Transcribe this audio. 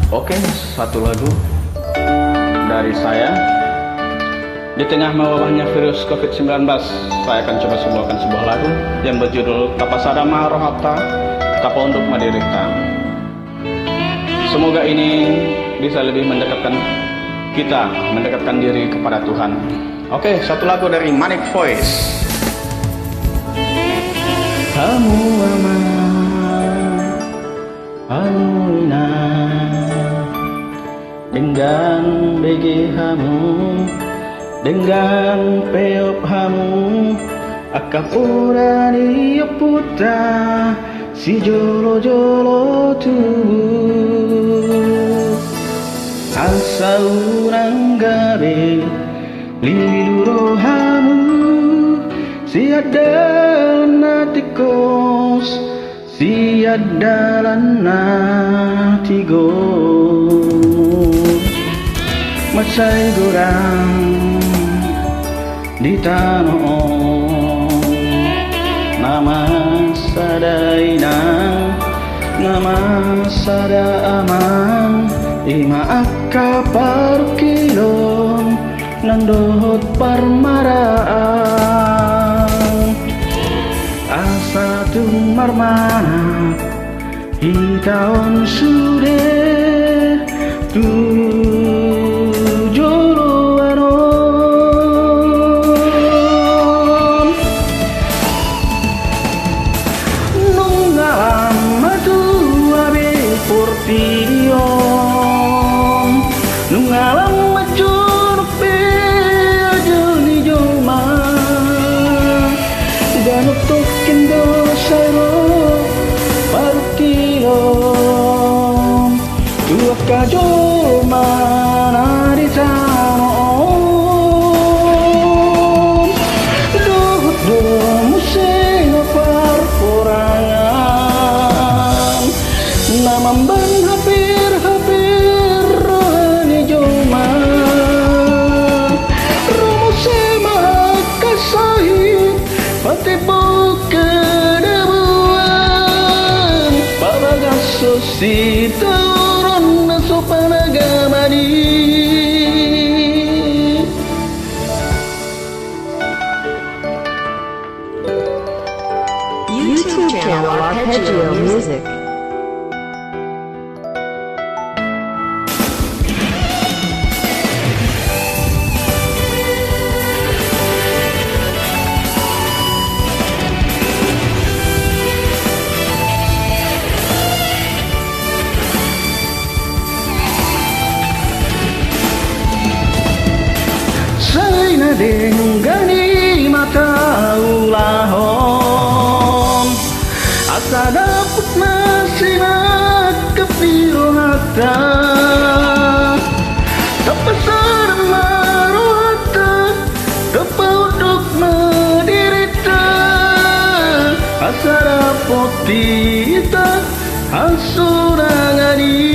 Oke, satu lagu dari saya. Di tengah mewabahnya virus COVID-19, saya akan coba sebuahkan sebuah lagu yang berjudul Tapasadama Rohata Tapa untuk Madirita. Semoga ini bisa lebih mendekatkan kita, mendekatkan diri kepada Tuhan. Oke, satu lagu dari Manic Voice. Kamu aman, Anuina, dengan BGH-mu, dengan peophamu, akapura dia puta si jolo-jolo tubuh asa urang gabe lilurohamu si adalan natikos si adalan natigo masay gorang di tanong nama sadaina nama sada amang ima akka parkilong nandohot parmaraan asa tumarmana hitaon sude nungalam macun pe ajuni joma ganok tokin do sairo parkilom tua kajoma nari tanom dohut do museng parporangan namamban hampir rohani joma romo sema kasahit pati buka debuan pabagasosi turun nasopanagamani. YouTube channel Arpeggio Music. Saina denggani mata ulahon asa dapet masih kepirohata tapasar marohata tapa untuk madirita asa dapet tita hasurangani.